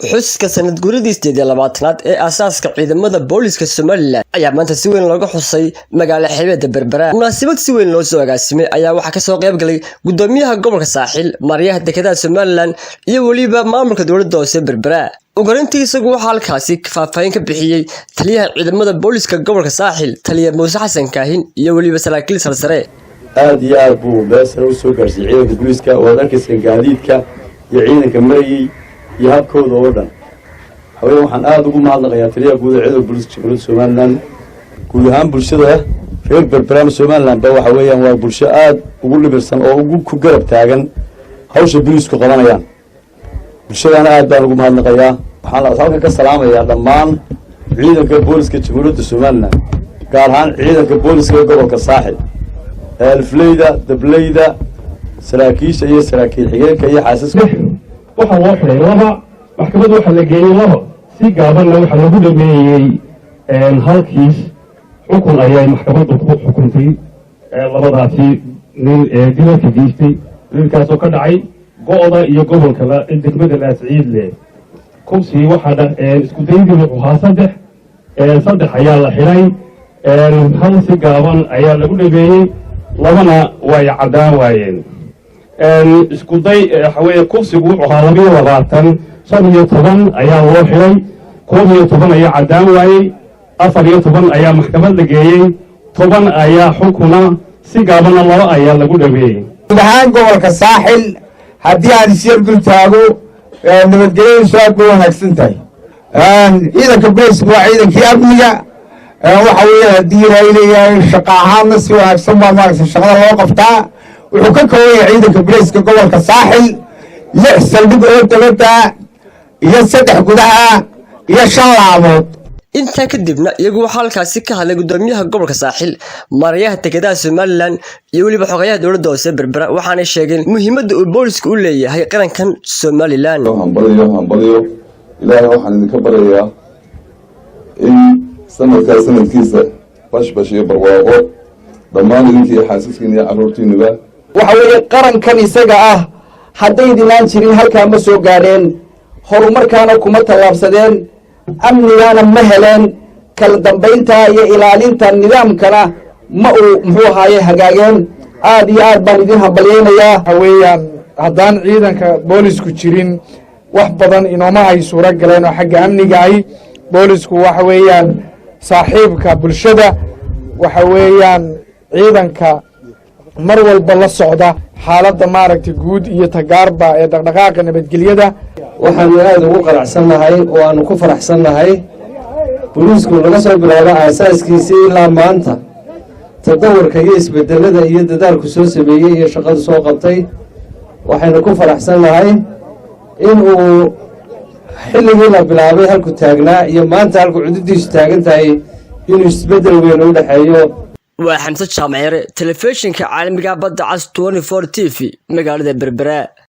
xuska sanad guuradii 28aad ee aasaaska ciidamada booliska Soomaaliland ayaa maanta si weyn looga xusay magaalada xeebta Berbera. Munaasabad si weyn loo soo agaasimay ayaa waxaa ka soo qayb galay gudoomiyaha gobolka Saaxil, Maariyaha dekedaha Soomaaliland iyo waliba maamulka dowladda hoose Berbera. Ugarintii isagu waxa halkaasi faahfaahin ka bixiyay taliyaha ciidamada booliska gobolka Saaxil, Taliya Muuse Xasan Kaahin iyo waliba saraakiil sarsare. aad iyo aad buu beesar u soo gaarsiiyay ciidanka booliska wadanka gaadiidka iyo ciidanka marayay iyo habkooda oo dhan. haween waxaan aad ugu mahadnaqayaa taliyaha guud ee ciidanka booliska jamhuuriyadda Soomaaliland guud ahaan bulshada reer Berbera Soomaaliland waxa weeyaan waa bulsho aad ugu libirsan oo ugu ku garab taagan hawsha booliska qabanayaan. bulshadana aad baan ugu mahadnaqayaa. waxaan halka ka salaamayaa dhammaan ciidanka booliska jamhuuriyadda Soomaaliland gaar ahaan ciidanka booliska gobolka Saaxil, الفليدة دبليدة سراكيش أي سراكيل حجيك أي حاسس waxa loo xiray laba maxkamad waxa la geeyay laba si gaaban waxa lagu dhameeyay halkiis xukun ayay maxkamaddu ku xukuntay labadaasi nin dilalka geystay dilkaas oo ka dhacay go'da iyo gobolka degmada Laasciidle kumsi waxa isku dayday wuxuu ahaa saddex ayaa la xiray hal si gaaban ayaa lagu dhameeyay labana way cadaan waayeen isku day xawee kursigu wuxuu ahaa 15 ayaa loo xiray 11 ayaa cadaan waayay 14 ayaa maxkamad la geeyay 10 ayaa xukuna si gaabana laba ayaa lagu dhameeyay waxaan gobolka Saaxil haddii aan isir dul taago nabadgelyo soo ku wanaagsan tahay ciidanka booliska waa ciidankii amniga waxa weeye diiray shaqo ahaan si wanaagsan baa maaragtay shaqada loo qabtaa. wuxuu ka kooban yahay ciidanka booliska gobolka Saaxil 6 saldhig oo dowladda iyo 3 gudaha iyo 5 laamood. inta kadibna iyagu waxa halkaasi ka hadlay gudoomiyaha gobolka Saaxil, Maariyaha dekedaha Soomaaliland iyo waliba xogayaha dowladda hoose Berbera waxaana sheegeen muhiimadda uu boolisku u leeyahay qarankan Soomaaliland. hambaliyo ilaahay waxaan idinka barayaa in sanadkiisa bash iyo barwaaqo dhammaan idinkii xaasaskiina iyo carruurtiinuba waxa weeye qarankan isaga ah hadday dinaan jirin halkaa ma soo gaadheen, horumarkaana kuma tallaabsadeen, amnigaana ma heleen, kala dambaynta iyo ilaalinta nidaamkana ma uu muxuu ahaaye hagaageen. aad iyo aad baan idin hambalyaynayaa. waxa weeyaan haddaan ciidanka boolisku jirin wax badan inooma ay suura galeen oo xagga amniga ay boolisku waxa weeyaan saaxiibka bulshada waxa weeyaan ciidanka mar walba la socda xaaladda maaragtay guud iyo tagaarba ee dhaqdhaqaaqa nabadgelyada. waxaan aad ugu qanacsanahay oo aan ku faraxsanahay booliisku laga soo bilaabo aasaaskiisii ilaa maanta tadawurka iyo isbedelada iyo dadaalku soo sameeyay iyo shaqada soo qabtay. waxaynu ku faraxsanahay in uu xilligii la bilaabay halku taagnaa iyo maanta halku cududiisu taagan tahay inuu isbedel weyn u dhaxeeyo. waa Xamse Jaamacire, telefishinka caalamiga badda cas 24 TV magaalada Berbera.